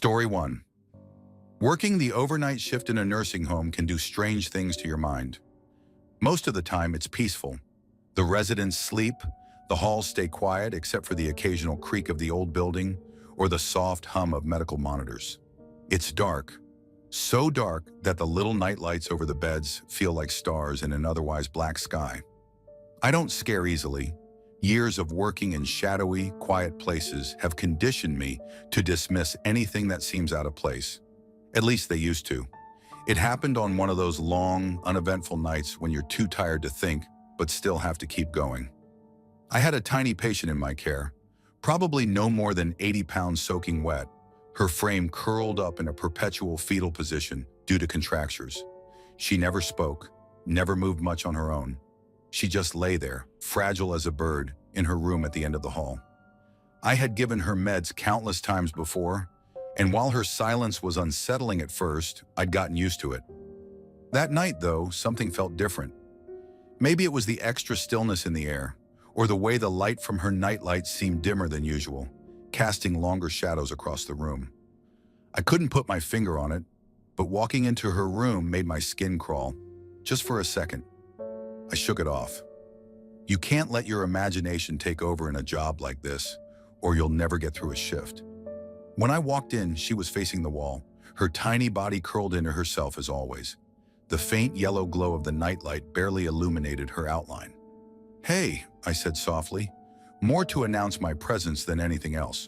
Story 1. Working the overnight shift in a nursing home can do strange things to your mind. Most of the time, it's peaceful. The residents sleep, the halls stay quiet except for the occasional creak of the old building or the soft hum of medical monitors. It's dark, so dark that the little night lights over the beds feel like stars in an otherwise black sky. I don't scare easily. Years of working in shadowy, quiet places have conditioned me to dismiss anything that seems out of place. At least they used to. It happened on one of those long, uneventful nights when you're too tired to think, but still have to keep going. I had a tiny patient in my care, probably no more than 80 pounds soaking wet, her frame curled up in a perpetual fetal position due to contractures. She never spoke, never moved much on her own. She just lay there, fragile as a bird, in her room at the end of the hall. I had given her meds countless times before, and while her silence was unsettling at first, I'd gotten used to it. That night, though, something felt different. Maybe it was the extra stillness in the air, or the way the light from her nightlight seemed dimmer than usual, casting longer shadows across the room. I couldn't put my finger on it, but walking into her room made my skin crawl, just for a second. I shook it off. You can't let your imagination take over in a job like this, or you'll never get through a shift. When I walked in, she was facing the wall, her tiny body curled into herself as always. The faint yellow glow of the nightlight barely illuminated her outline. "Hey," I said softly, more to announce my presence than anything else.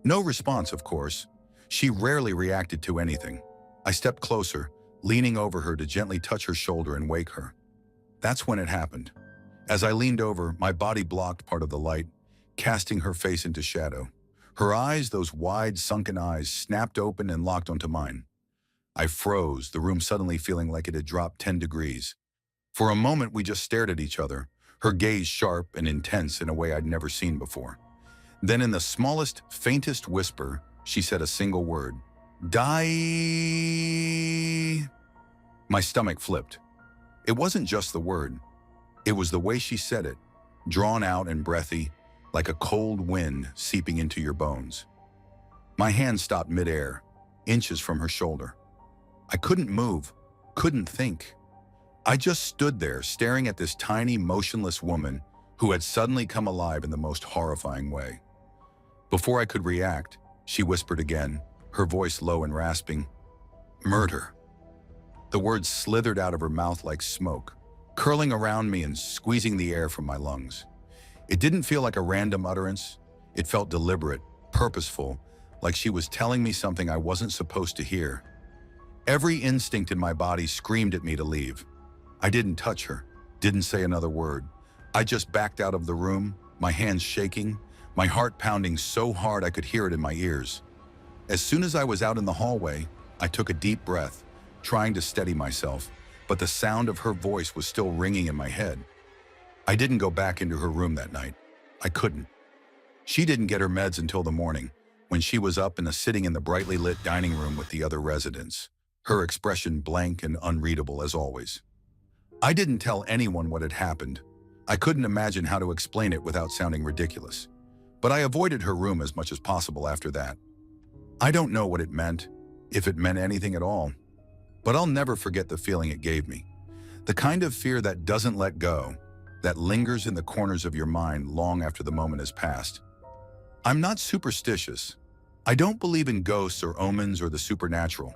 No response, of course. She rarely reacted to anything. I stepped closer, leaning over her to gently touch her shoulder and wake her. That's when it happened. As I leaned over, my body blocked part of the light, casting her face into shadow. Her eyes, those wide, sunken eyes, snapped open and locked onto mine. I froze, the room suddenly feeling like it had dropped 10 degrees. For a moment, we just stared at each other, her gaze sharp and intense in a way I'd never seen before. Then in the smallest, faintest whisper, she said a single word. "Die." My stomach flipped. It wasn't just the word. It was the way she said it, drawn out and breathy, like a cold wind seeping into your bones. My hand stopped midair, inches from her shoulder. I couldn't move, couldn't think. I just stood there staring at this tiny, motionless woman who had suddenly come alive in the most horrifying way. Before I could react, she whispered again, her voice low and rasping, "Murder." The words slithered out of her mouth like smoke, curling around me and squeezing the air from my lungs. It didn't feel like a random utterance. It felt deliberate, purposeful, like she was telling me something I wasn't supposed to hear. Every instinct in my body screamed at me to leave. I didn't touch her, didn't say another word. I just backed out of the room, my hands shaking, my heart pounding so hard I could hear it in my ears. As soon as I was out in the hallway, I took a deep breath, trying to steady myself, but the sound of her voice was still ringing in my head. I didn't go back into her room that night. I couldn't. She didn't get her meds until the morning, when she was up and sitting in the brightly lit dining room with the other residents, her expression blank and unreadable as always. I didn't tell anyone what had happened. I couldn't imagine how to explain it without sounding ridiculous. But I avoided her room as much as possible after that. I don't know what it meant, if it meant anything at all. But I'll never forget the feeling it gave me. The kind of fear that doesn't let go, that lingers in the corners of your mind long after the moment has passed. I'm not superstitious. I don't believe in ghosts or omens or the supernatural.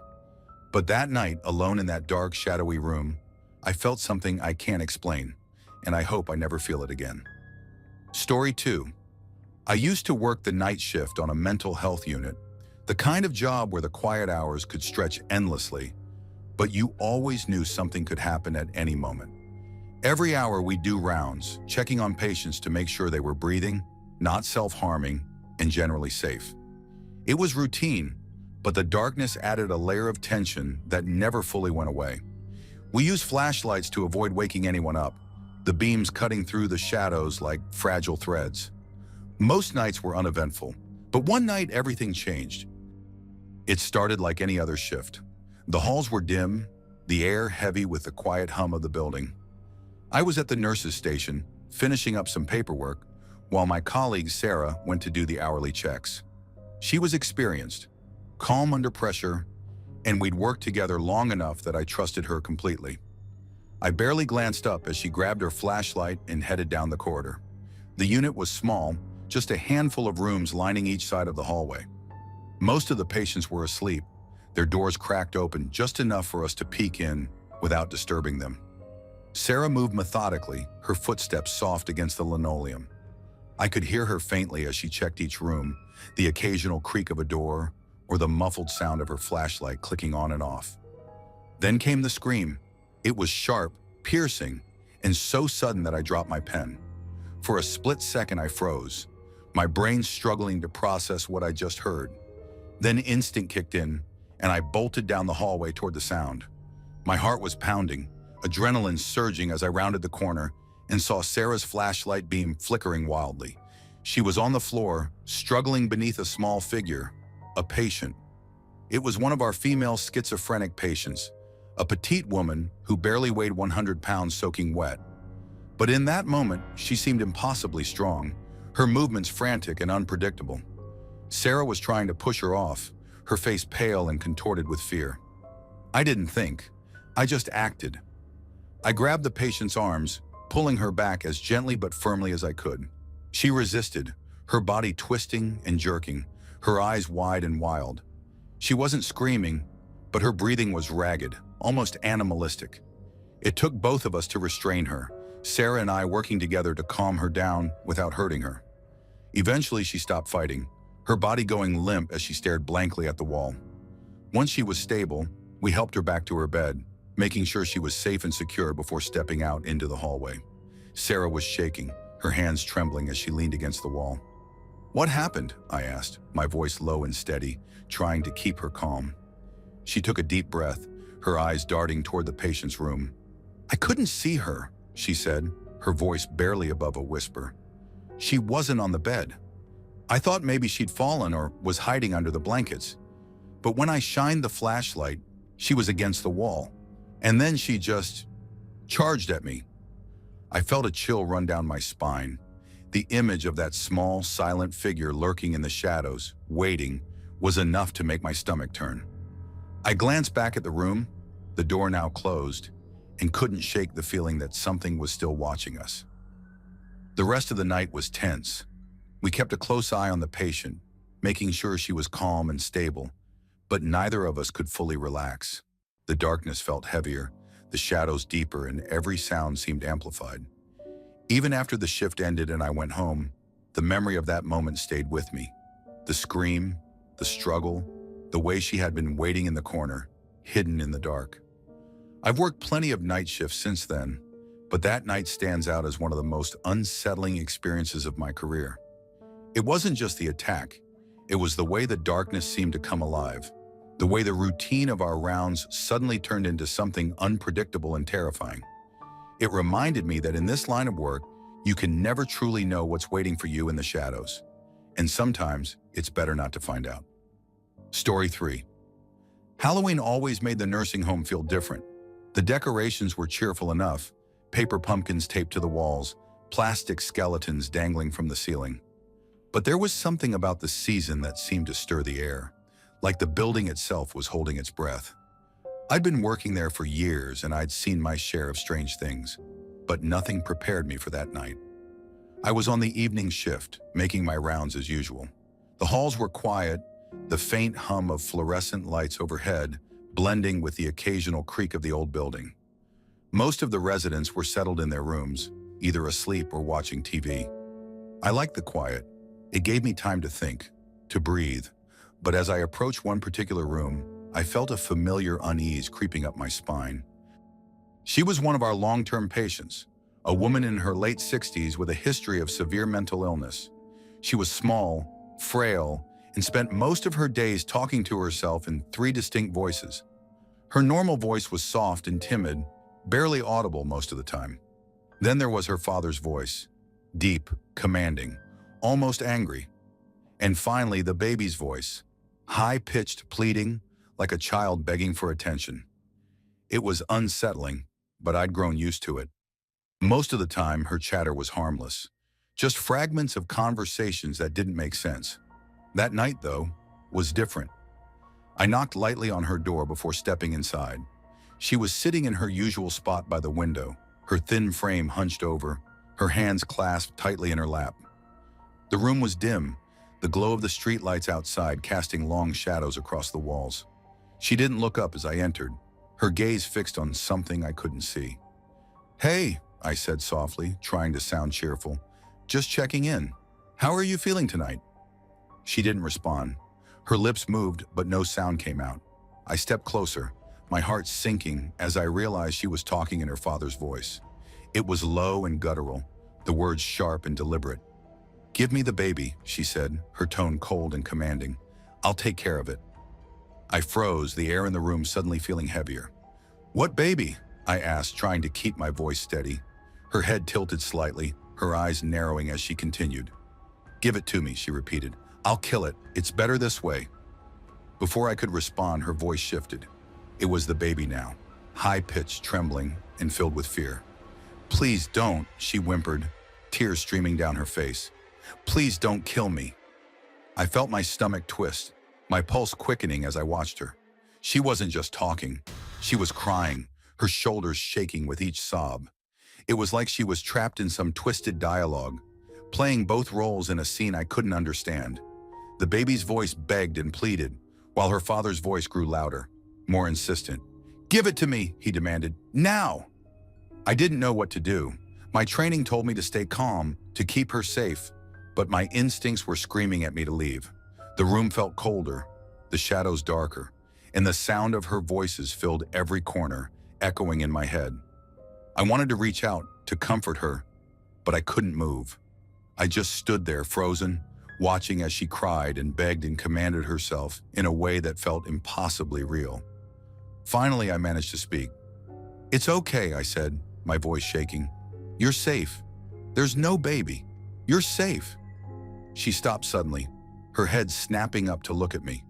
But that night, alone in that dark, shadowy room, I felt something I can't explain, and I hope I never feel it again. Story 2. I used to work the night shift on a mental health unit, the kind of job where the quiet hours could stretch endlessly, but you always knew something could happen at any moment. Every hour we'd do rounds, checking on patients to make sure they were breathing, not self-harming, and generally safe. It was routine, but the darkness added a layer of tension that never fully went away. We used flashlights to avoid waking anyone up, the beams cutting through the shadows like fragile threads. Most nights were uneventful, but one night everything changed. It started like any other shift. The halls were dim, the air heavy with the quiet hum of the building. I was at the nurse's station, finishing up some paperwork, while my colleague Sarah went to do the hourly checks. She was experienced, calm under pressure, and we'd worked together long enough that I trusted her completely. I barely glanced up as she grabbed her flashlight and headed down the corridor. The unit was small, just a handful of rooms lining each side of the hallway. Most of the patients were asleep, their doors cracked open just enough for us to peek in without disturbing them. Sarah moved methodically, her footsteps soft against the linoleum. I could hear her faintly as she checked each room, the occasional creak of a door, or the muffled sound of her flashlight clicking on and off. Then came the scream. It was sharp, piercing, and so sudden that I dropped my pen. For a split second I froze, my brain struggling to process what I just heard. Then instinct kicked in, and I bolted down the hallway toward the sound. My heart was pounding, adrenaline surging as I rounded the corner and saw Sarah's flashlight beam flickering wildly. She was on the floor, struggling beneath a small figure, a patient. It was one of our female schizophrenic patients, a petite woman who barely weighed 100 pounds soaking wet. But in that moment, she seemed impossibly strong, her movements frantic and unpredictable. Sarah was trying to push her off, her face pale and contorted with fear. I didn't think, I just acted. I grabbed the patient's arms, pulling her back as gently but firmly as I could. She resisted, her body twisting and jerking, her eyes wide and wild. She wasn't screaming, but her breathing was ragged, almost animalistic. It took both of us to restrain her, Sarah and I working together to calm her down without hurting her. Eventually, she stopped fighting, her body going limp as she stared blankly at the wall. Once she was stable, we helped her back to her bed, making sure she was safe and secure before stepping out into the hallway. Sarah was shaking, her hands trembling as she leaned against the wall. "What happened?" I asked, my voice low and steady, trying to keep her calm. She took a deep breath, her eyes darting toward the patient's room. "I couldn't see her," she said, her voice barely above a whisper. "She wasn't on the bed. I thought maybe she'd fallen or was hiding under the blankets. But when I shined the flashlight, she was against the wall. And then she just charged at me." I felt a chill run down my spine. The image of that small, silent figure lurking in the shadows, waiting, was enough to make my stomach turn. I glanced back at the room, the door now closed, and couldn't shake the feeling that something was still watching us. The rest of the night was tense. We kept a close eye on the patient, making sure she was calm and stable, but neither of us could fully relax. The darkness felt heavier, the shadows deeper, and every sound seemed amplified. Even after the shift ended and I went home, the memory of that moment stayed with me. The scream, the struggle, the way she had been waiting in the corner, hidden in the dark. I've worked plenty of night shifts since then, but that night stands out as one of the most unsettling experiences of my career. It wasn't just the attack, it was the way the darkness seemed to come alive, the way the routine of our rounds suddenly turned into something unpredictable and terrifying. It reminded me that in this line of work, you can never truly know what's waiting for you in the shadows. And sometimes, it's better not to find out. Story 3. Halloween always made the nursing home feel different. The decorations were cheerful enough, paper pumpkins taped to the walls, plastic skeletons dangling from the ceiling. But there was something about the season that seemed to stir the air, like the building itself was holding its breath. I'd been working there for years and I'd seen my share of strange things, but nothing prepared me for that night. I was on the evening shift, making my rounds as usual. The halls were quiet, the faint hum of fluorescent lights overhead blending with the occasional creak of the old building. Most of the residents were settled in their rooms, either asleep or watching TV. I liked the quiet. It gave me time to think, to breathe. But as I approached one particular room, I felt a familiar unease creeping up my spine. She was one of our long-term patients, a woman in her late 60s with a history of severe mental illness. She was small, frail, and spent most of her days talking to herself in 3 distinct voices. Her normal voice was soft and timid, barely audible most of the time. Then there was her father's voice, deep, commanding, almost angry. And finally, the baby's voice, high-pitched, pleading, like a child begging for attention. It was unsettling, but I'd grown used to it. Most of the time, her chatter was harmless, just fragments of conversations that didn't make sense. That night, though, was different. I knocked lightly on her door before stepping inside. She was sitting in her usual spot by the window, her thin frame hunched over, her hands clasped tightly in her lap. The room was dim, the glow of the streetlights outside casting long shadows across the walls. She didn't look up as I entered, her gaze fixed on something I couldn't see. "Hey," I said softly, trying to sound cheerful. "Just checking in. How are you feeling tonight?" She didn't respond. Her lips moved, but no sound came out. I stepped closer, my heart sinking as I realized she was talking in her father's voice. It was low and guttural, the words sharp and deliberate. "Give me the baby," she said, her tone cold and commanding. "I'll take care of it." I froze, the air in the room suddenly feeling heavier. "What baby?" I asked, trying to keep my voice steady. Her head tilted slightly, her eyes narrowing as she continued. "Give it to me," she repeated. "I'll kill it. It's better this way." Before I could respond, her voice shifted. It was the baby now, high-pitched, trembling, and filled with fear. "Please don't," she whimpered, tears streaming down her face. "Please don't kill me." I felt my stomach twist, my pulse quickening as I watched her. She wasn't just talking. She was crying, her shoulders shaking with each sob. It was like she was trapped in some twisted dialogue, playing both roles in a scene I couldn't understand. The baby's voice begged and pleaded, while her father's voice grew louder, more insistent. "Give it to me," he demanded. "Now!" I didn't know what to do. My training told me to stay calm, to keep her safe, but my instincts were screaming at me to leave. The room felt colder, the shadows darker, and the sound of her voices filled every corner, echoing in my head. I wanted to reach out, to comfort her, but I couldn't move. I just stood there, frozen, watching as she cried and begged and commanded herself in a way that felt impossibly real. Finally, I managed to speak. "It's okay," I said, my voice shaking. "You're safe. There's no baby. You're safe." She stopped suddenly, her head snapping up to look at me.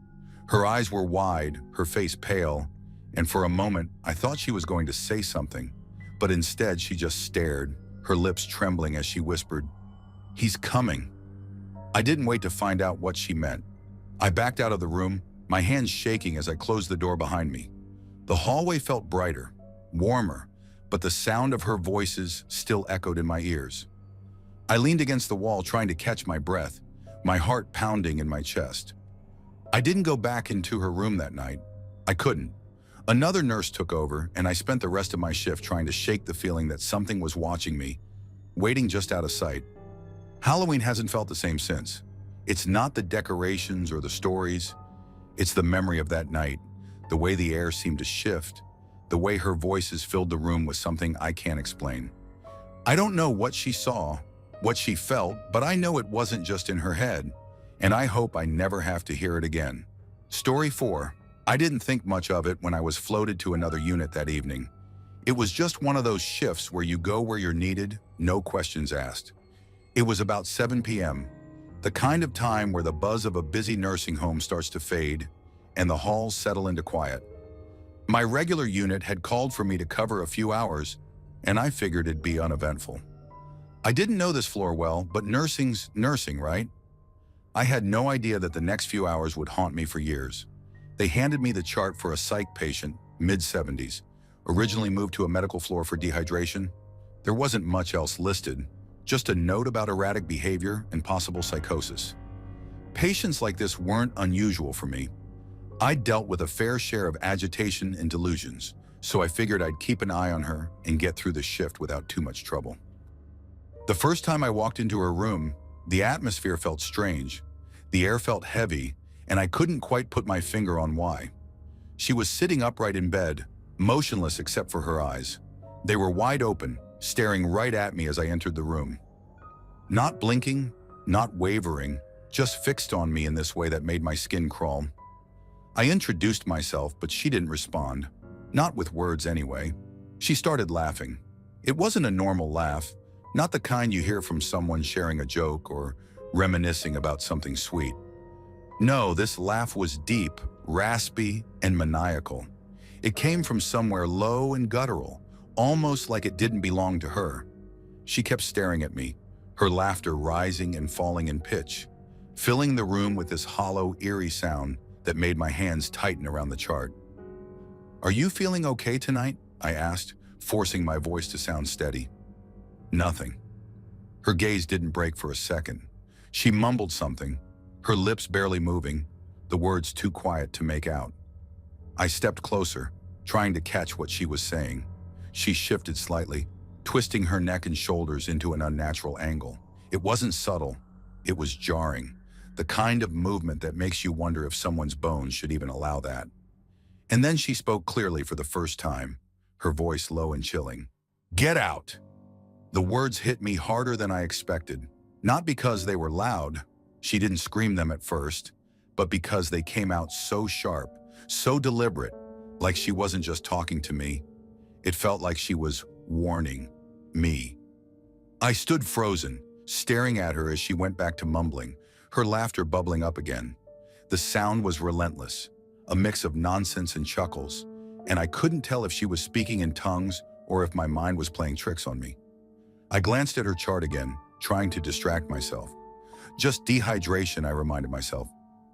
Her eyes were wide, her face pale, and for a moment I thought she was going to say something, but instead she just stared, her lips trembling as she whispered, "He's coming." I didn't wait to find out what she meant. I backed out of the room, my hands shaking as I closed the door behind me. The hallway felt brighter, warmer, but the sound of her voices still echoed in my ears. I leaned against the wall trying to catch my breath, my heart pounding in my chest. I didn't go back into her room that night. I couldn't. Another nurse took over, and I spent the rest of my shift trying to shake the feeling that something was watching me, waiting just out of sight. Halloween hasn't felt the same since. It's not the decorations or the stories. It's the memory of that night, the way the air seemed to shift, the way her voices filled the room with something I can't explain. I don't know what she saw, what she felt, but I know it wasn't just in her head, and I hope I never have to hear it again. Story 4. I didn't think much of it when I was floated to another unit that evening. It was just one of those shifts where you go where you're needed, no questions asked. It was about 7 p.m., the kind of time where the buzz of a busy nursing home starts to fade and the halls settle into quiet. My regular unit had called for me to cover a few hours, and I figured it'd be uneventful. I didn't know this floor well, but nursing's nursing, right? I had no idea that the next few hours would haunt me for years. They handed me the chart for a psych patient, mid-70s, originally moved to a medical floor for dehydration. There wasn't much else listed, just a note about erratic behavior and possible psychosis. Patients like this weren't unusual for me. I'd dealt with a fair share of agitation and delusions, so I figured I'd keep an eye on her and get through the shift without too much trouble. The first time I walked into her room, the atmosphere felt strange. The air felt heavy, and I couldn't quite put my finger on why. She was sitting upright in bed, motionless except for her eyes. They were wide open, staring right at me as I entered the room. Not blinking, not wavering, just fixed on me in this way that made my skin crawl. I introduced myself, but she didn't respond. Not with words anyway. She started laughing. It wasn't a normal laugh, not the kind you hear from someone sharing a joke or reminiscing about something sweet. No, this laugh was deep, raspy, and maniacal. It came from somewhere low and guttural, almost like it didn't belong to her. She kept staring at me, her laughter rising and falling in pitch, filling the room with this hollow, eerie sound, that made my hands tighten around the chart. "Are you feeling okay tonight?" I asked, forcing my voice to sound steady. Nothing. Her gaze didn't break for a second. She mumbled something, her lips barely moving, the words too quiet to make out. I stepped closer, trying to catch what she was saying. She shifted slightly, twisting her neck and shoulders into an unnatural angle. It wasn't subtle, it was jarring, the kind of movement that makes you wonder if someone's bones should even allow that. And then she spoke clearly for the first time, her voice low and chilling. "Get out!" The words hit me harder than I expected, not because they were loud, she didn't scream them at first, but because they came out so sharp, so deliberate, like she wasn't just talking to me. It felt like she was warning me. I stood frozen, staring at her as she went back to mumbling, her laughter bubbling up again. The sound was relentless, a mix of nonsense and chuckles, and I couldn't tell if she was speaking in tongues or if my mind was playing tricks on me. I glanced at her chart again, trying to distract myself. "Just dehydration," I reminded myself.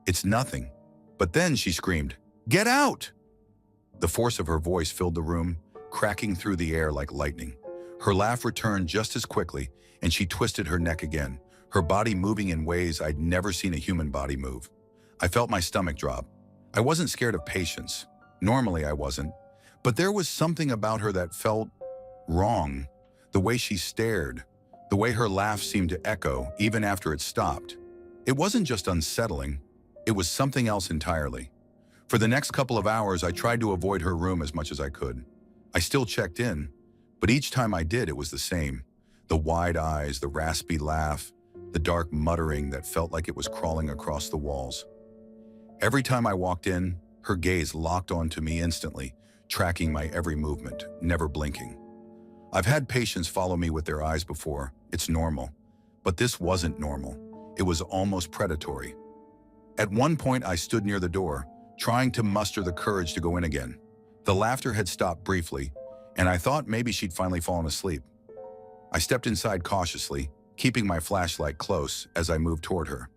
"It's nothing." But then she screamed, "Get out!" The force of her voice filled the room, cracking through the air like lightning. Her laugh returned just as quickly, and she twisted her neck again, her body moving in ways I'd never seen a human body move. I felt my stomach drop. I wasn't scared of patience. Normally I wasn't. But there was something about her that felt wrong. The way she stared, the way her laugh seemed to echo even after it stopped. It wasn't just unsettling, it was something else entirely. For the next couple of hours, I tried to avoid her room as much as I could. I still checked in, but each time I did, it was the same. The wide eyes, the raspy laugh, the dark muttering that felt like it was crawling across the walls. Every time I walked in, her gaze locked onto me instantly, tracking my every movement, never blinking. I've had patients follow me with their eyes before. It's normal. But this wasn't normal. It was almost predatory. At one point, I stood near the door, trying to muster the courage to go in again. The laughter had stopped briefly, and I thought maybe she'd finally fallen asleep. I stepped inside cautiously, keeping my flashlight close as I moved toward her.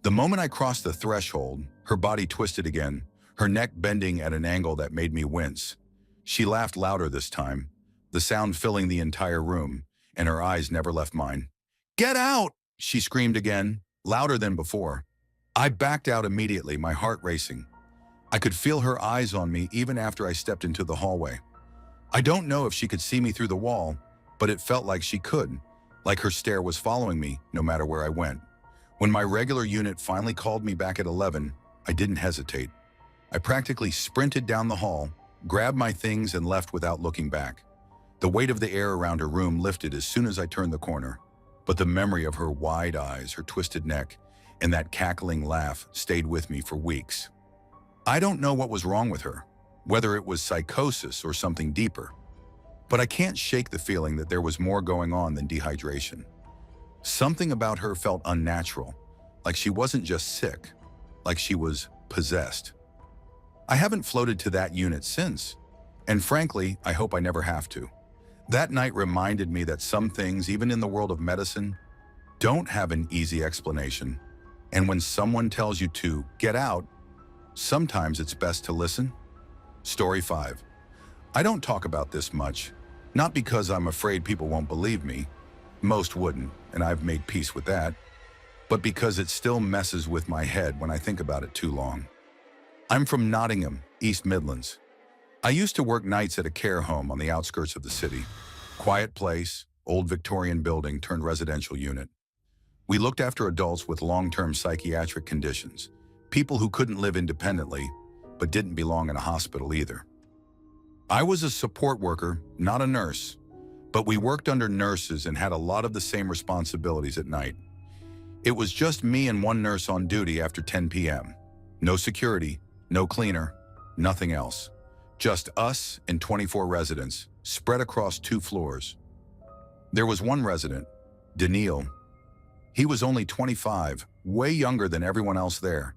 The moment I crossed the threshold, her body twisted again, her neck bending at an angle that made me wince. She laughed louder this time, the sound filling the entire room, and her eyes never left mine. "Get out!" she screamed again, louder than before. I backed out immediately, my heart racing. I could feel her eyes on me even after I stepped into the hallway. I don't know if she could see me through the wall, but it felt like she could, like her stare was following me no matter where I went. When my regular unit finally called me back at 11, I didn't hesitate. I practically sprinted down the hall, grabbed my things, and left without looking back. The weight of the air around her room lifted as soon as I turned the corner, but the memory of her wide eyes, her twisted neck, and that cackling laugh stayed with me for weeks. I don't know what was wrong with her, whether it was psychosis or something deeper, but I can't shake the feeling that there was more going on than dehydration. Something about her felt unnatural, like she wasn't just sick, like she was possessed. I haven't floated to that unit since, and frankly, I hope I never have to. That night reminded me that some things, even in the world of medicine, don't have an easy explanation. And when someone tells you to get out, sometimes it's best to listen. Story 5. I don't talk about this much, not because I'm afraid people won't believe me. Most wouldn't, and I've made peace with that, but because it still messes with my head when I think about it too long. I'm from Nottingham, East Midlands. I used to work nights at a care home on the outskirts of the city. Quiet place, old Victorian building turned residential unit. We looked after adults with long-term psychiatric conditions, people who couldn't live independently, but didn't belong in a hospital either. I was a support worker, not a nurse, but we worked under nurses and had a lot of the same responsibilities at night. It was just me and one nurse on duty after 10 p.m. No security, no cleaner, nothing else. Just us and 24 residents, spread across 2 floors. There was one resident, Daniil. He was only 25, way younger than everyone else there,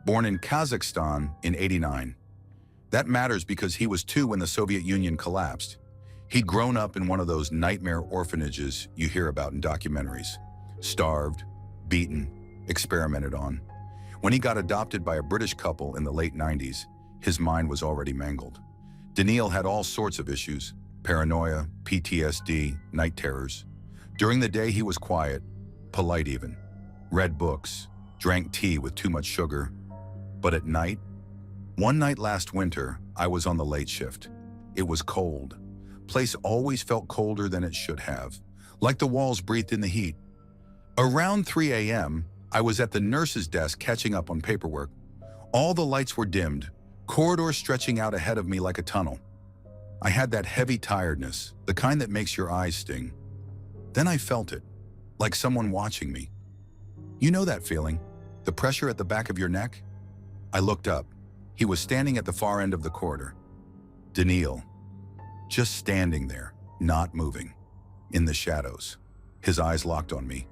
born in Kazakhstan in '89. That matters because he was 2 when the Soviet Union collapsed. He'd grown up in one of those nightmare orphanages you hear about in documentaries. Starved, beaten, experimented on. When he got adopted by a British couple in the late 90s, his mind was already mangled. Daniil had all sorts of issues: paranoia, PTSD, night terrors. During the day, he was quiet, polite even, read books, drank tea with too much sugar. But at night, one night last winter, I was on the late shift. It was cold. Place always felt colder than it should have, like the walls breathed in the heat. Around 3 a.m., I was at the nurse's desk catching up on paperwork. All the lights were dimmed, corridors stretching out ahead of me like a tunnel. I had that heavy tiredness, the kind that makes your eyes sting. Then I felt it, like someone watching me. You know that feeling, the pressure at the back of your neck? I looked up. He was standing at the far end of the corridor. Daniil, just standing there, not moving, in the shadows. His eyes locked on me.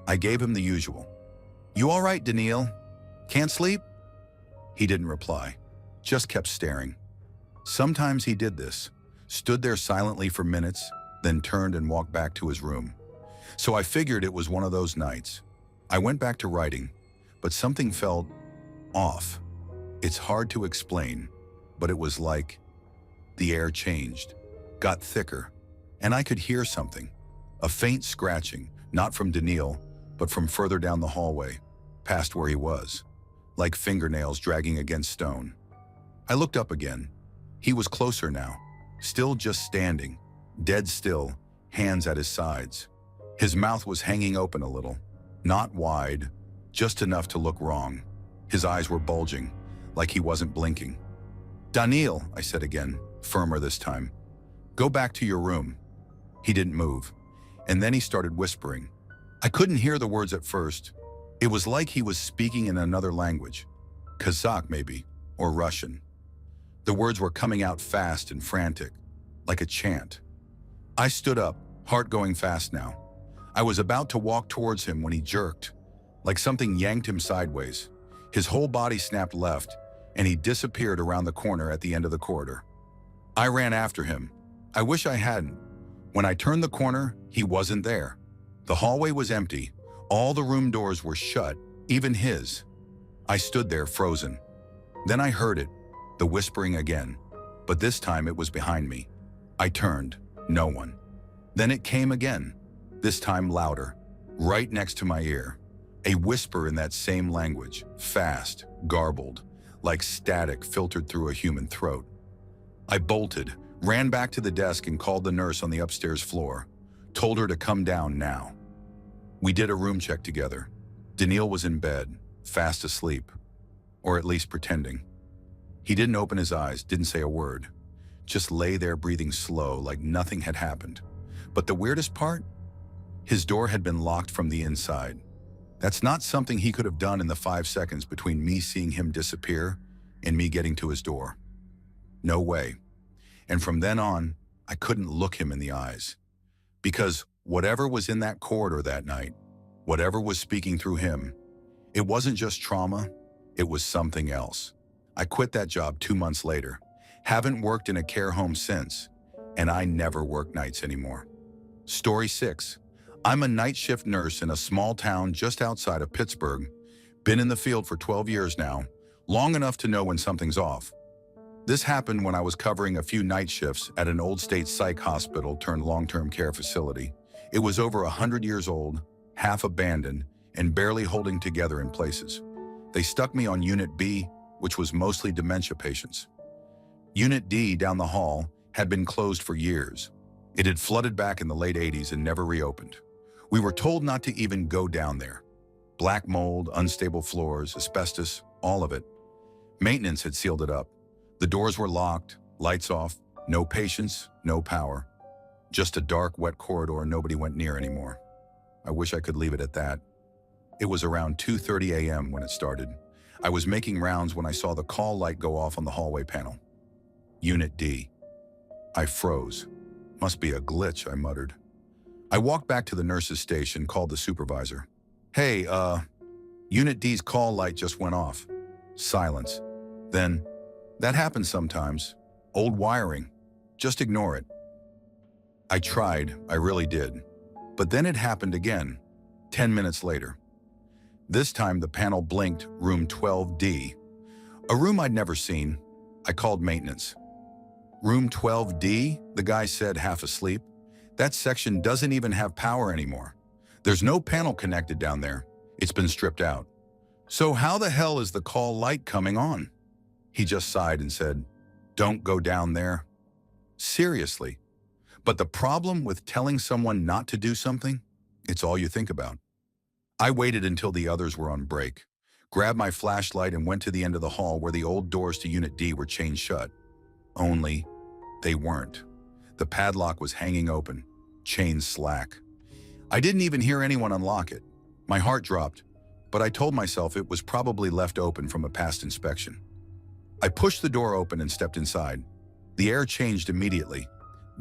I gave him the usual. "You all right, Daniil? Can't sleep?" He didn't reply, just kept staring. Sometimes he did this, stood there silently for minutes, then turned and walked back to his room. So I figured it was one of those nights. I went back to writing, but something felt off. It's hard to explain, but it was like the air changed, got thicker, and I could hear something, a faint scratching, not from Daniil, but from further down the hallway, past where he was, like fingernails dragging against stone. I looked up again. He was closer now, still just standing, dead still, hands at his sides. His mouth was hanging open a little, not wide, just enough to look wrong. His eyes were bulging, like he wasn't blinking. "Daniil," I said again, firmer this time. "Go back to your room." He didn't move, and then he started whispering. I couldn't hear the words at first. It was like he was speaking in another language, Kazakh maybe, or Russian. The words were coming out fast and frantic, like a chant. I stood up, heart going fast now. I was about to walk towards him when he jerked, like something yanked him sideways. His whole body snapped left, and he disappeared around the corner at the end of the corridor. I ran after him. I wish I hadn't. When I turned the corner, he wasn't there. The hallway was empty. All the room doors were shut, even his. I stood there frozen. Then I heard it, the whispering again, but this time it was behind me. I turned, no one. Then it came again, this time louder, right next to my ear. A whisper in that same language, fast, garbled, like static filtered through a human throat. I bolted, ran back to the desk and called the nurse on the upstairs floor, told her to come down now. We did a room check together. Daniil was in bed, fast asleep, or at least pretending. He didn't open his eyes, didn't say a word, just lay there breathing slow like nothing had happened. But the weirdest part? His door had been locked from the inside. That's not something he could have done in the 5 seconds between me seeing him disappear and me getting to his door. No way. And from then on, I couldn't look him in the eyes. Because whatever was in that corridor that night, whatever was speaking through him, it wasn't just trauma, it was something else. I quit that job 2 months later, haven't worked in a care home since, and I never work nights anymore. Story 6. I'm a night shift nurse in a small town just outside of Pittsburgh. Been in the field for 12 years now, long enough to know when something's off. This happened when I was covering a few night shifts at an old state psych hospital turned long-term care facility. It was over 100 years old, half abandoned, and barely holding together in places. They stuck me on Unit B, which was mostly dementia patients. Unit D down the hall had been closed for years. It had flooded back in the late 80s and never reopened. We were told not to even go down there. Black mold, unstable floors, asbestos, all of it. Maintenance had sealed it up. The doors were locked, lights off, no patients, no power. Just a dark, wet corridor nobody went near anymore. I wish I could leave it at that. It was around 2:30 a.m. when it started. I was making rounds when I saw the call light go off on the hallway panel. Unit D. I froze. Must be a glitch, I muttered. I walked back to the nurse's station, called the supervisor. Hey, Unit D's call light just went off. Silence. Then, that happens sometimes. Old wiring. Just ignore it. I tried, I really did. But then it happened again, 10 minutes later. This time the panel blinked room 12D. A room I'd never seen. I called maintenance. Room 12D, the guy said, half asleep. That section doesn't even have power anymore. There's no panel connected down there. It's been stripped out. So how the hell is the call light coming on? He just sighed and said, "Don't go down there." Seriously. But the problem with telling someone not to do something, it's all you think about. I waited until the others were on break, grabbed my flashlight and went to the end of the hall where the old doors to Unit D were chained shut. Only they weren't. The padlock was hanging open, chains slack. I didn't even hear anyone unlock it. My heart dropped, but I told myself it was probably left open from a past inspection. I pushed the door open and stepped inside. The air changed immediately,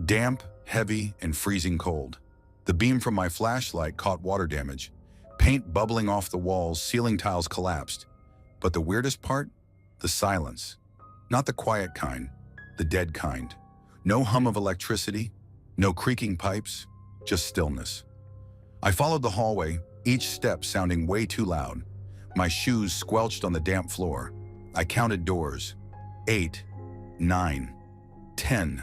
damp, heavy, and freezing cold. The beam from my flashlight caught water damage. Paint bubbling off the walls, ceiling tiles collapsed. But the weirdest part? The silence. Not the quiet kind, the dead kind. No hum of electricity, no creaking pipes, just stillness. I followed the hallway, each step sounding way too loud. My shoes squelched on the damp floor. I counted doors. 8, 9, 10.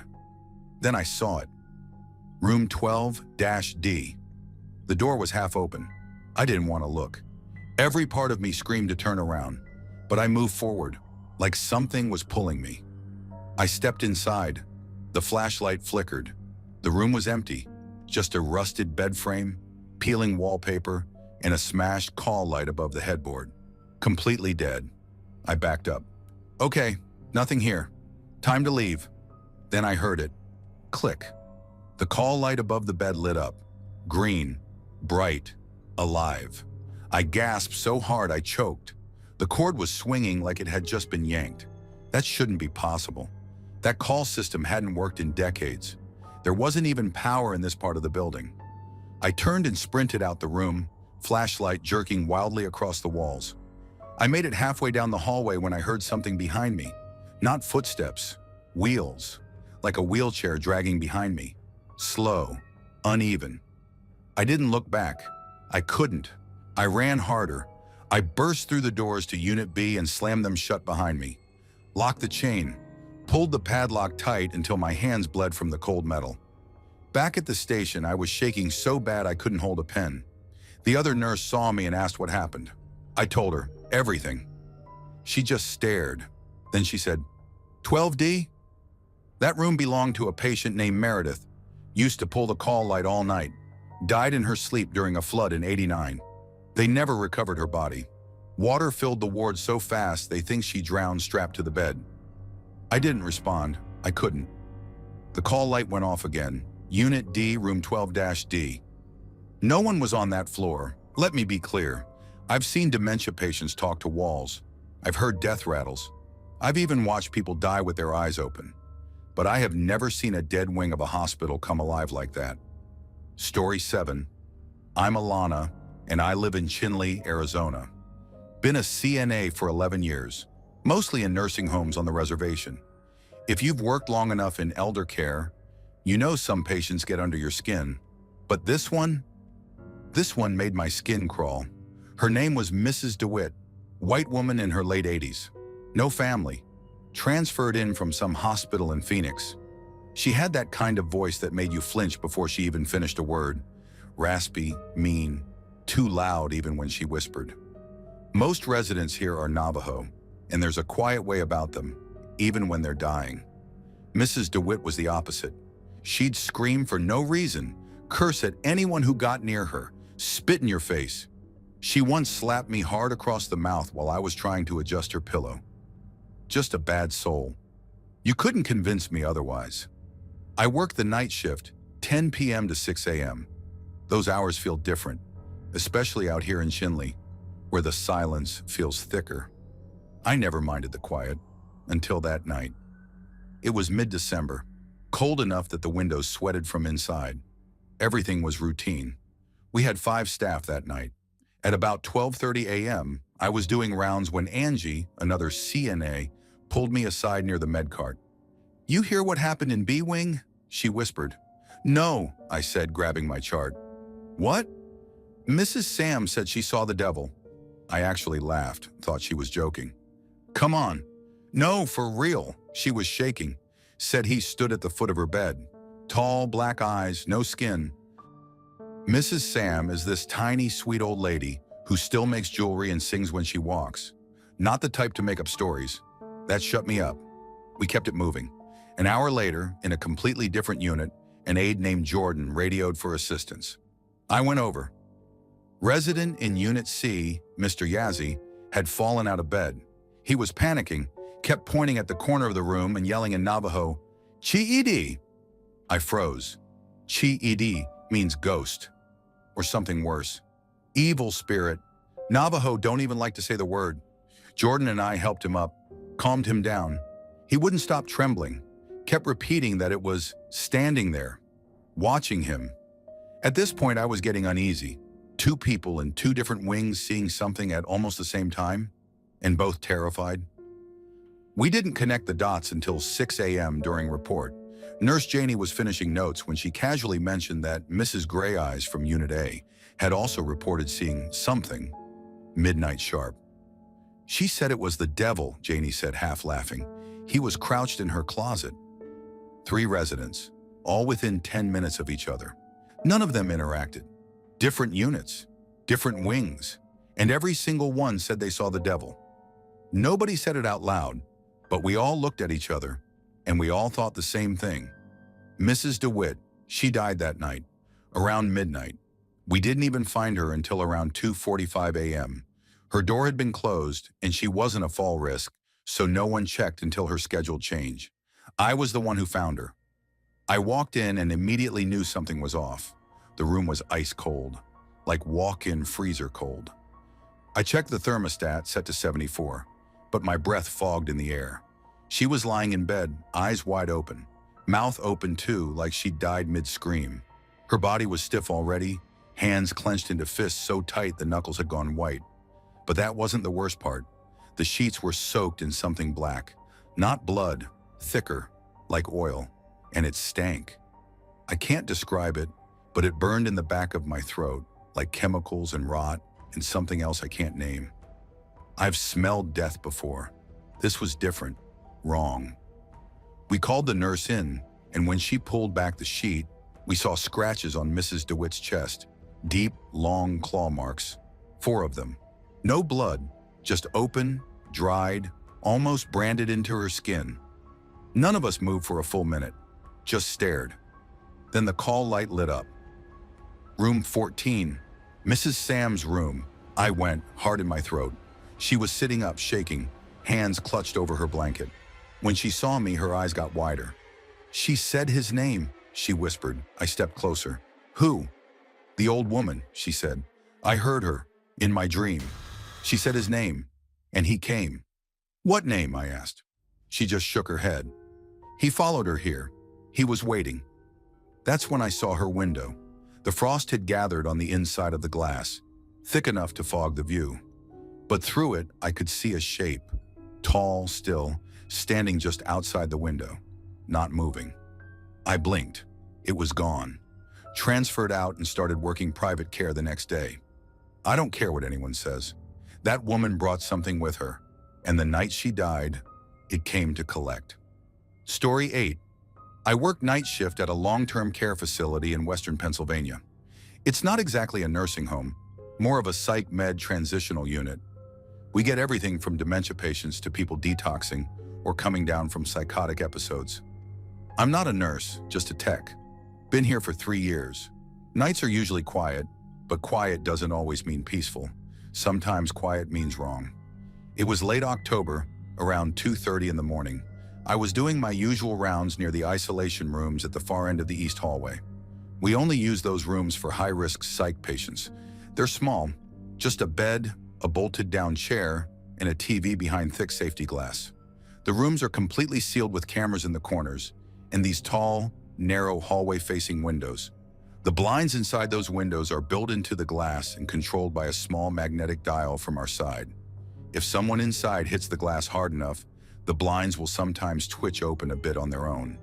Then I saw it. Room 12-D. The door was half open. I didn't want to look. Every part of me screamed to turn around, but I moved forward, like something was pulling me. I stepped inside. The flashlight flickered. The room was empty, just a rusted bed frame, peeling wallpaper, and a smashed call light above the headboard. Completely dead. I backed up. Okay, nothing here. Time to leave. Then I heard it. Click. The call light above the bed lit up. Green, bright, alive. I gasped so hard I choked. The cord was swinging like it had just been yanked. That shouldn't be possible. That call system hadn't worked in decades. There wasn't even power in this part of the building. I turned and sprinted out the room, flashlight jerking wildly across the walls. I made it halfway down the hallway when I heard something behind me. Not footsteps, wheels, like a wheelchair dragging behind me. Slow, uneven. I didn't look back. I couldn't. I ran harder. I burst through the doors to Unit B and slammed them shut behind me. Locked the chain, pulled the padlock tight until my hands bled from the cold metal. Back at the station, I was shaking so bad I couldn't hold a pen. The other nurse saw me and asked what happened. I told her everything. She just stared. Then she said, 12D? That room belonged to a patient named Meredith. Used to pull the call light all night. Died in her sleep during a flood in '89. They never recovered her body. Water filled the ward so fast they think she drowned strapped to the bed. I didn't respond. I couldn't. The call light went off again. Unit D, room 12-D. No one was on that floor. Let me be clear. I've seen dementia patients talk to walls. I've heard death rattles. I've even watched people die with their eyes open. But I have never seen a dead wing of a hospital come alive like that. Story 7. I'm Alana, and I live in Chinle, Arizona. Been a CNA for 11 years, mostly in nursing homes on the reservation. If you've worked long enough in elder care, you know some patients get under your skin. But this one made my skin crawl. Her name was Mrs. DeWitt, white woman in her late 80s. No family. Transferred in from some hospital in Phoenix. She had that kind of voice that made you flinch before she even finished a word. Raspy, mean, too loud even when she whispered. Most residents here are Navajo, and there's a quiet way about them, even when they're dying. Mrs. DeWitt was the opposite. She'd scream for no reason, curse at anyone who got near her, spit in your face. She once slapped me hard across the mouth while I was trying to adjust her pillow. Just a bad soul. You couldn't convince me otherwise. I work the night shift, 10 p.m. to 6 a.m. Those hours feel different, especially out here in Chinle, where the silence feels thicker. I never minded the quiet, until that night. It was mid-December, cold enough that the windows sweated from inside. Everything was routine. We had 5 staff that night. At about 12:30 a.m., I was doing rounds when Angie, another CNA, pulled me aside near the med cart. "You hear what happened in B Wing?" she whispered. "No," I said, grabbing my chart. "What?" "Mrs. Sam said she saw the devil." I actually laughed, thought she was joking. Come on. No, for real. She was shaking. Said he stood at the foot of her bed. Tall, black eyes, no skin. Mrs. Sam is this tiny, sweet old lady who still makes jewelry and sings when she walks. Not the type to make up stories. That shut me up. We kept it moving. An hour later, in a completely different unit, an aide named Jordan radioed for assistance. I went over. Resident in Unit C, Mr. Yazzie, had fallen out of bed. He was panicking, kept pointing at the corner of the room and yelling in Navajo, Chi-Edi! I froze. Chi-Edi means ghost, or something worse. Evil spirit. Navajo don't even like to say the word. Jordan and I helped him up, calmed him down. He wouldn't stop trembling, kept repeating that it was standing there, watching him. At this point, I was getting uneasy. Two people in two different wings seeing something at almost the same time, and both terrified. We didn't connect the dots until 6 a.m. during report. Nurse Janie was finishing notes when she casually mentioned that Mrs. Gray Eyes from Unit A had also reported seeing something, midnight sharp. She said it was the devil, Janie said, half laughing. He was crouched in her closet. 3 residents, all within 10 minutes of each other. None of them interacted. Different units, different wings, and every single one said they saw the devil. Nobody said it out loud, but we all looked at each other, and we all thought the same thing. Mrs. DeWitt, she died that night, around midnight. We didn't even find her until around 2:45 a.m. Her door had been closed, and she wasn't a fall risk, so no one checked until her schedule changed. I was the one who found her. I walked in and immediately knew something was off. The room was ice cold, like walk-in freezer cold. I checked the thermostat set to 74, but my breath fogged in the air. She was lying in bed, eyes wide open, mouth open too, like she'd died mid-scream. Her body was stiff already, hands clenched into fists so tight the knuckles had gone white. But that wasn't the worst part. The sheets were soaked in something black, not blood, thicker, like oil, and it stank. I can't describe it, but it burned in the back of my throat, like chemicals and rot and something else I can't name. I've smelled death before. This was different, wrong. We called the nurse in, and when she pulled back the sheet, we saw scratches on Mrs. DeWitt's chest, deep, long claw marks, 4 of them. No blood, just open, dried, almost branded into her skin. None of us moved for a full minute, just stared. Then the call light lit up. Room 14, Mrs. Sam's room. I went, heart in my throat. She was sitting up, shaking, hands clutched over her blanket. When she saw me, her eyes got wider. She said his name, she whispered. I stepped closer. Who? The old woman, she said. I heard her, in my dream. She said his name, and he came. What name? I asked. She just shook her head. He followed her here. He was waiting. That's when I saw her window. The frost had gathered on the inside of the glass, thick enough to fog the view. But through it, I could see a shape, tall, still, standing just outside the window, not moving. I blinked. It was gone. Transferred out and started working private care the next day. I don't care what anyone says. That woman brought something with her, and the night she died, it came to collect. Story 8. I work night shift at a long-term care facility in Western Pennsylvania. It's not exactly a nursing home, more of a psych med transitional unit. We get everything from dementia patients to people detoxing or coming down from psychotic episodes. I'm not a nurse, just a tech. Been here for 3 years. Nights are usually quiet, but quiet doesn't always mean peaceful. Sometimes quiet means wrong. It was late October, around 2:30 in the morning. I was doing my usual rounds near the isolation rooms at the far end of the east hallway. We only use those rooms for high-risk psych patients. They're small, just a bed, a bolted-down chair, and a TV behind thick safety glass. The rooms are completely sealed with cameras in the corners, and these tall, narrow hallway-facing windows. The blinds inside those windows are built into the glass and controlled by a small magnetic dial from our side. If someone inside hits the glass hard enough, the blinds will sometimes twitch open a bit on their own.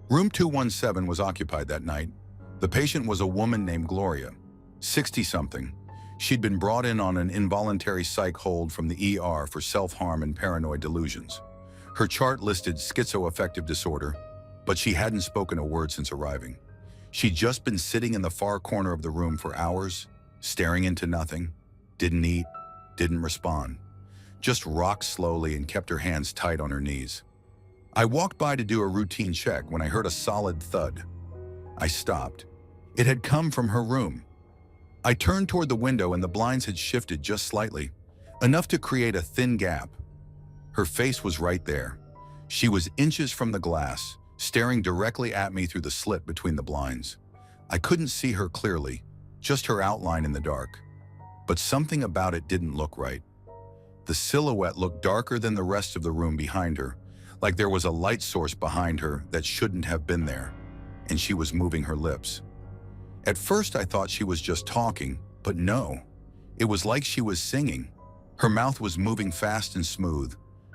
Room 217 was occupied that night. The patient was a woman named Gloria, 60-something. She'd been brought in on an involuntary psych hold from the ER for self-harm and paranoid delusions. Her chart listed schizoaffective disorder, but she hadn't spoken a word since arriving. She'd just been sitting in the far corner of the room for hours, staring into nothing, didn't eat, didn't respond, just rocked slowly and kept her hands tight on her knees. I walked by to do a routine check when I heard a solid thud. I stopped. It had come from her room. I turned toward the window and the blinds had shifted just slightly, enough to create a thin gap. Her face was right there. She was inches from the glass, staring directly at me through the slit between the blinds. I couldn't see her clearly, just her outline in the dark. But something about it didn't look right. The silhouette looked darker than the rest of the room behind her, like there was a light source behind her that shouldn't have been there, and she was moving her lips. At first I thought she was just talking, but no. It was like she was singing. Her mouth was moving fast and smooth,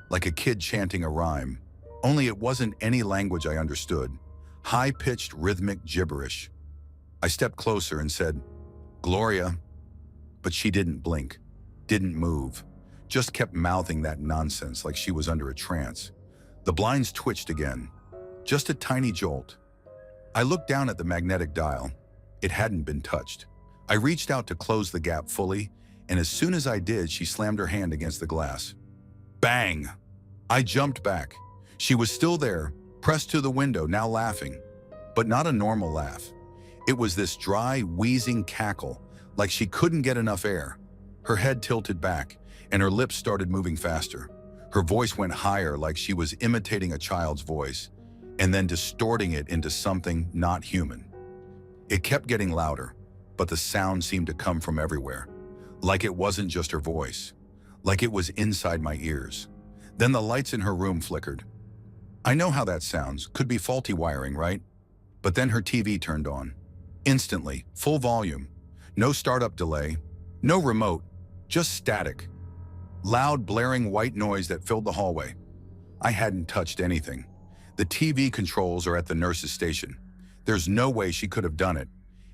like a kid chanting a rhyme, only it wasn't any language I understood. High-pitched rhythmic gibberish. I stepped closer and said, "Gloria," but she didn't blink, didn't move, just kept mouthing that nonsense like she was under a trance. The blinds twitched again, just a tiny jolt. I looked down at the magnetic dial. It hadn't been touched. I reached out to close the gap fully, and as soon as I did, she slammed her hand against the glass. Bang! I jumped back. She was still there, pressed to the window, now laughing. But not a normal laugh. It was this dry, wheezing cackle, like she couldn't get enough air. Her head tilted back, and her lips started moving faster. Her voice went higher, like she was imitating a child's voice, and then distorting it into something not human. It kept getting louder, but the sound seemed to come from everywhere. Like it wasn't just her voice. Like it was inside my ears. Then the lights in her room flickered. I know how that sounds. Could be faulty wiring, right? But then her TV turned on. Instantly, full volume. No startup delay. No remote. Just static. Loud, blaring white noise that filled the hallway. I hadn't touched anything. The TV controls are at the nurse's station. There's no way she could have done it.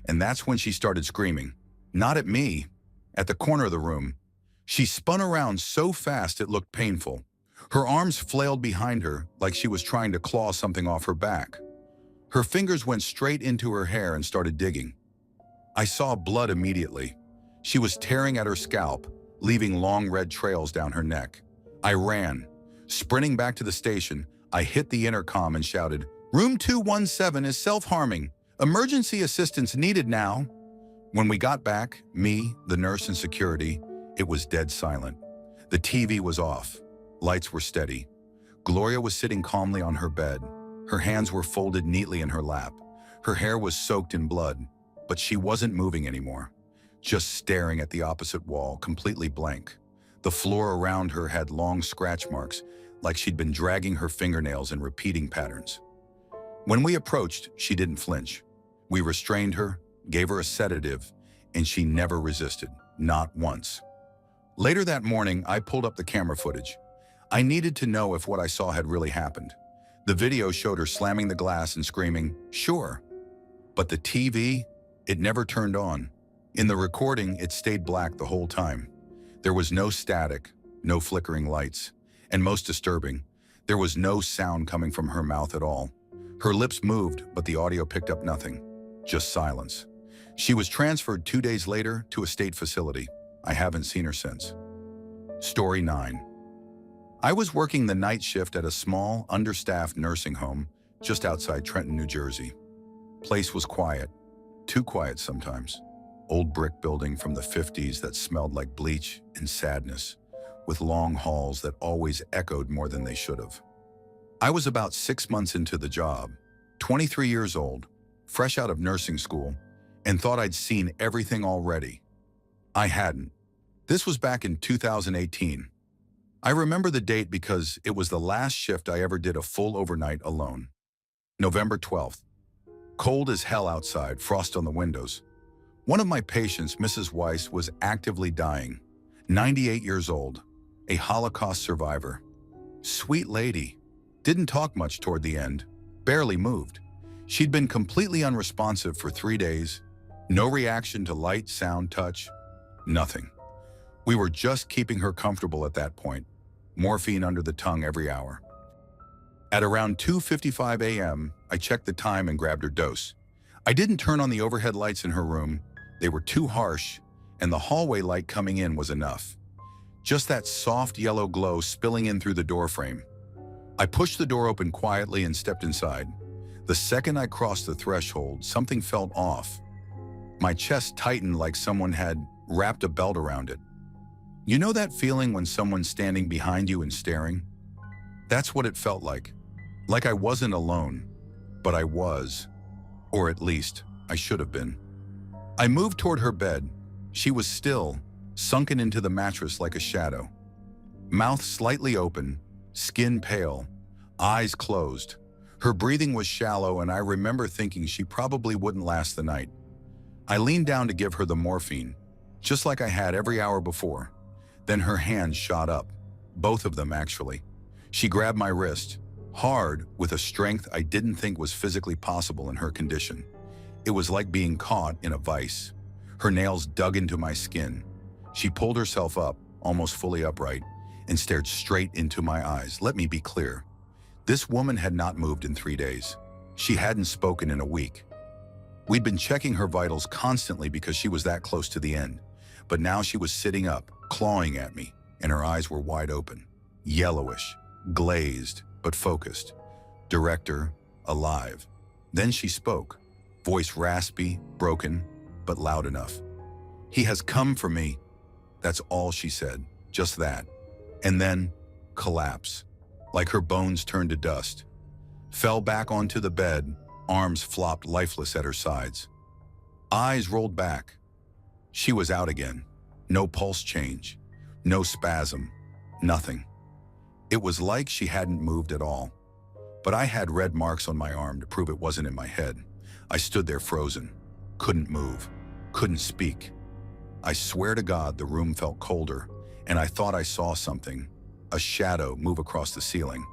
And that's when she started screaming. Not at me. At the corner of the room. She spun around so fast it looked painful. Her arms flailed behind her like she was trying to claw something off her back. Her fingers went straight into her hair and started digging. I saw blood immediately. She was tearing at her scalp, leaving long red trails down her neck. I ran. Sprinting back to the station, I hit the intercom and shouted, "Room 217 is self-harming. Emergency assistance needed now." When we got back, me, the nurse, and security, it was dead silent. The TV was off. Lights were steady. Gloria was sitting calmly on her bed. Her hands were folded neatly in her lap. Her hair was soaked in blood, but she wasn't moving anymore, just staring at the opposite wall, completely blank. The floor around her had long scratch marks, like she'd been dragging her fingernails in repeating patterns. When we approached, she didn't flinch. We restrained her, gave her a sedative, and she never resisted, not once. Later that morning, I pulled up the camera footage. I needed to know if what I saw had really happened. The video showed her slamming the glass and screaming, "Sure." But the TV, it never turned on. In the recording, it stayed black the whole time. There was no static, no flickering lights, and most disturbing, there was no sound coming from her mouth at all. Her lips moved, but the audio picked up nothing, just silence. She was transferred 2 days later to a state facility. I haven't seen her since. Story 9. I was working the night shift at a small, understaffed nursing home just outside Trenton, New Jersey. Place was quiet, too quiet sometimes. Old brick building from the 50s that smelled like bleach and sadness, with long halls that always echoed more than they should have. I was about 6 months into the job, 23 years old, fresh out of nursing school, and thought I'd seen everything already. I hadn't. This was back in 2018. I remember the date because it was the last shift I ever did a full overnight alone. November 12th. Cold as hell outside, frost on the windows. One of my patients, Mrs. Weiss, was actively dying. 98 years old, a Holocaust survivor. Sweet lady. Didn't talk much toward the end, barely moved. She'd been completely unresponsive for 3 days. No reaction to light, sound, touch. Nothing. We were just keeping her comfortable at that point, morphine under the tongue every hour. At around 2:55 a.m., I checked the time and grabbed her dose. I didn't turn on the overhead lights in her room. They were too harsh, and the hallway light coming in was enough. Just that soft yellow glow spilling in through the doorframe. I pushed the door open quietly and stepped inside. The second I crossed the threshold, something felt off. My chest tightened like someone had wrapped a belt around it. You know that feeling when someone's standing behind you and staring? That's what it felt like. Like I wasn't alone, but I was. Or at least, I should have been. I moved toward her bed. She was still, sunken into the mattress like a shadow. Mouth slightly open, skin pale, eyes closed. Her breathing was shallow, and I remember thinking she probably wouldn't last the night. I leaned down to give her the morphine, just like I had every hour before. Then her hands shot up, both of them actually. She grabbed my wrist, hard, with a strength I didn't think was physically possible in her condition. It was like being caught in a vice. Her nails dug into my skin. She pulled herself up, almost fully upright, and stared straight into my eyes. Let me be clear. This woman had not moved in 3 days. She hadn't spoken in a week. We'd been checking her vitals constantly because she was that close to the end. But now she was sitting up, clawing at me, and her eyes were wide open. Yellowish, glazed, but focused. Director, alive. Then she spoke, voice raspy, broken, but loud enough. "He has come for me." That's all she said, just that. And then, collapse, like her bones turned to dust. Fell back onto the bed, arms flopped lifeless at her sides. Eyes rolled back. She was out again. No pulse change, no spasm, nothing. It was like she hadn't moved at all. But I had red marks on my arm to prove it wasn't in my head. I stood there frozen, couldn't move, couldn't speak. I swear to God the room felt colder, and I thought I saw something, a shadow move across the ceiling.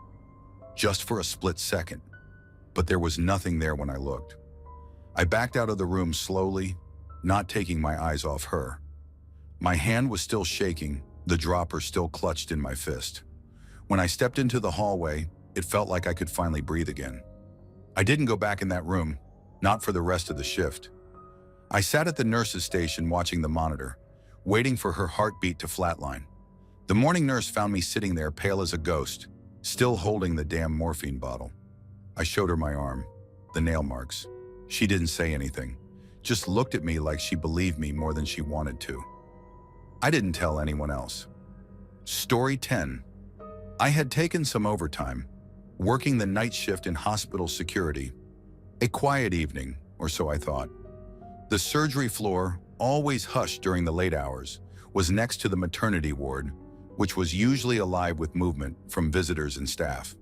Just for a split second. But there was nothing there when I looked. I backed out of the room slowly, not taking my eyes off her. My hand was still shaking, the dropper still clutched in my fist. When I stepped into the hallway, it felt like I could finally breathe again. I didn't go back in that room, not for the rest of the shift. I sat at the nurse's station watching the monitor, waiting for her heartbeat to flatline. The morning nurse found me sitting there pale as a ghost, still holding the damn morphine bottle. I showed her my arm, the nail marks. She didn't say anything, just looked at me like she believed me more than she wanted to. I didn't tell anyone else. Story 10. I had taken some overtime, working the night shift in hospital security. A quiet evening, or so I thought. The surgery floor, always hushed during the late hours, was next to the maternity ward, which was usually alive with movement from visitors and staff.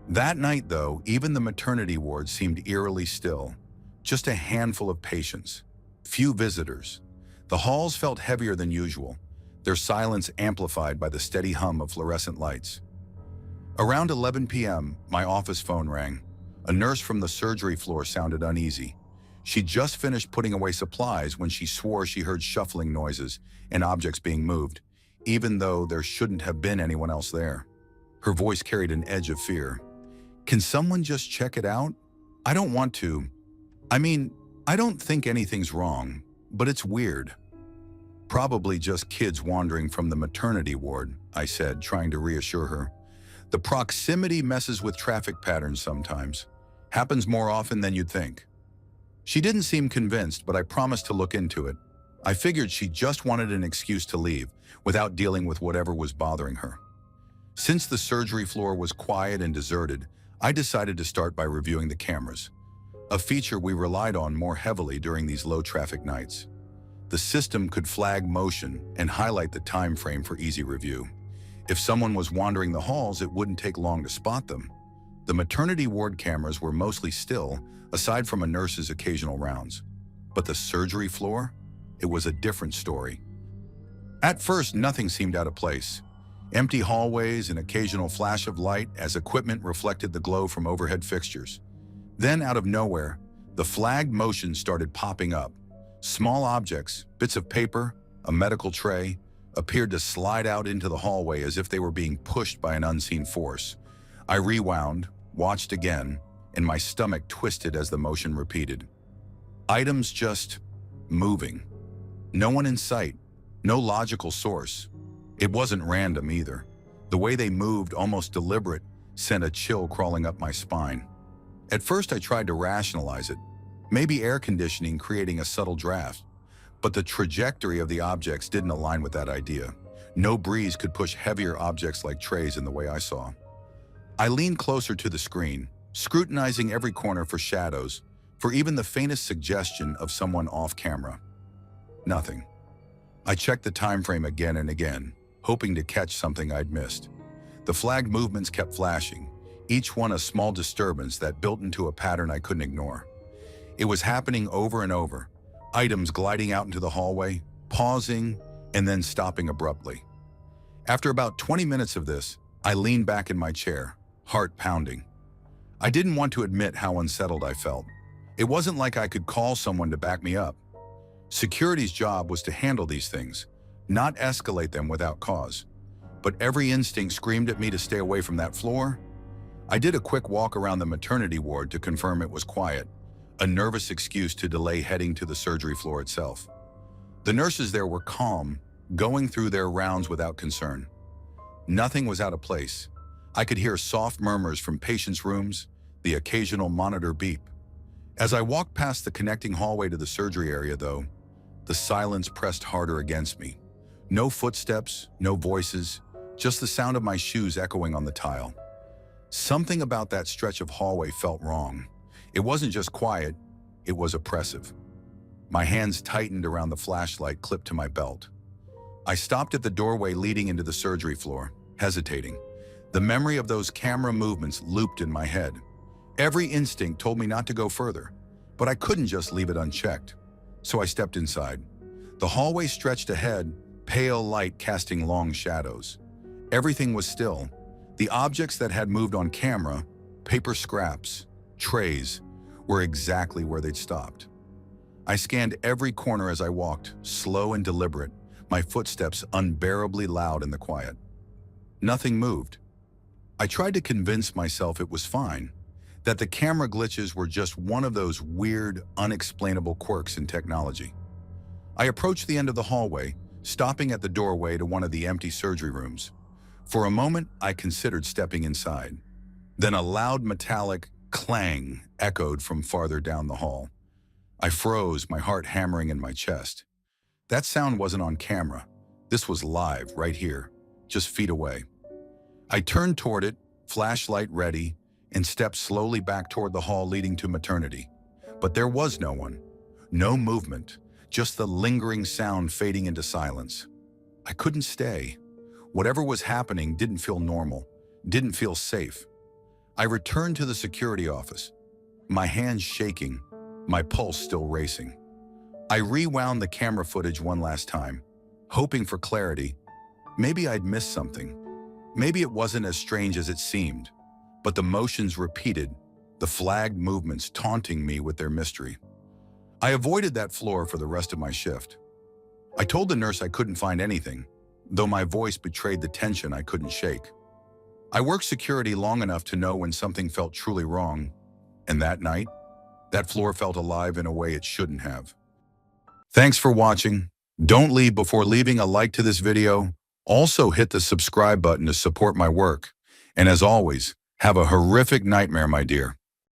That night, though, even the maternity ward seemed eerily still. Just a handful of patients, few visitors. The halls felt heavier than usual, their silence amplified by the steady hum of fluorescent lights. Around 11 p.m., my office phone rang. A nurse from the surgery floor sounded uneasy. She'd just finished putting away supplies when she swore she heard shuffling noises and objects being moved, even though there shouldn't have been anyone else there. Her voice carried an edge of fear. "Can someone just check it out? I don't want to. I don't think anything's wrong, but it's weird." "Probably just kids wandering from the maternity ward," I said, trying to reassure her. "The proximity messes with traffic patterns sometimes. Happens more often than you'd think." She didn't seem convinced, but I promised to look into it. I figured she just wanted an excuse to leave, without dealing with whatever was bothering her. Since the surgery floor was quiet and deserted, I decided to start by reviewing the cameras, a feature we relied on more heavily during these low-traffic nights. The system could flag motion and highlight the time frame for easy review. If someone was wandering the halls, it wouldn't take long to spot them. The maternity ward cameras were mostly still, aside from a nurse's occasional rounds. But the surgery floor? It was a different story. At first, nothing seemed out of place. Empty hallways, an occasional flash of light as equipment reflected the glow from overhead fixtures. Then, out of nowhere, the flagged motion started popping up. Small objects, bits of paper, a medical tray, appeared to slide out into the hallway as if they were being pushed by an unseen force. I rewound, watched again, and my stomach twisted as the motion repeated. Items just moving. No one in sight, no logical source. It wasn't random either. The way they moved, almost deliberate, sent a chill crawling up my spine. At first I tried to rationalize it, maybe air conditioning creating a subtle draft, but the trajectory of the objects didn't align with that idea. No breeze could push heavier objects like trays in the way I saw. I leaned closer to the screen, scrutinizing every corner for shadows, for even the faintest suggestion of someone off camera. Nothing. I checked the time frame again and again, hoping to catch something I'd missed. The flagged movements kept flashing, each one a small disturbance that built into a pattern I couldn't ignore. It was happening over and over, items gliding out into the hallway, pausing, and then stopping abruptly. After about 20 minutes of this, I leaned back in my chair, heart pounding. I didn't want to admit how unsettled I felt. It wasn't like I could call someone to back me up. Security's job was to handle these things, not escalate them without cause. But every instinct screamed at me to stay away from that floor. I did a quick walk around the maternity ward to confirm it was quiet, a nervous excuse to delay heading to the surgery floor itself. The nurses there were calm, going through their rounds without concern. Nothing was out of place. I could hear soft murmurs from patients' rooms, the occasional monitor beep. As I walked past the connecting hallway to the surgery area, though, the silence pressed harder against me. No footsteps, no voices, just the sound of my shoes echoing on the tile. Something about that stretch of hallway felt wrong. It wasn't just quiet, it was oppressive. My hands tightened around the flashlight clipped to my belt. I stopped at the doorway leading into the surgery floor, hesitating. The memory of those camera movements looped in my head. Every instinct told me not to go further, but I couldn't just leave it unchecked. So I stepped inside. The hallway stretched ahead, pale light casting long shadows. Everything was still. The objects that had moved on camera, paper scraps, trays, were exactly where they'd stopped. I scanned every corner as I walked, slow and deliberate, my footsteps unbearably loud in the quiet. Nothing moved. I tried to convince myself it was fine, that the camera glitches were just one of those weird, unexplainable quirks in technology. I approached the end of the hallway, stopping at the doorway to one of the empty surgery rooms. For a moment, I considered stepping inside. Then a loud metallic clang echoed from farther down the hall. I froze, my heart hammering in my chest. That sound wasn't on camera. This was live, right here, just feet away. I turned toward it, flashlight ready, and stepped slowly back toward the hall leading to maternity. But there was no one. No movement, just the lingering sound fading into silence. I couldn't stay. Whatever was happening didn't feel normal, didn't feel safe. I returned to the security office, my hands shaking, my pulse still racing. I rewound the camera footage one last time, hoping for clarity. Maybe I'd missed something. Maybe it wasn't as strange as it seemed, but the motions repeated, the flagged movements taunting me with their mystery. I avoided that floor for the rest of my shift. I told the nurse I couldn't find anything, though my voice betrayed the tension I couldn't shake. I worked security long enough to know when something felt truly wrong, and that night, that floor felt alive in a way it shouldn't have. Thanks for watching. Don't leave before leaving a like to this video. Also hit the subscribe button to support my work. And as always, have a horrific nightmare, my dear.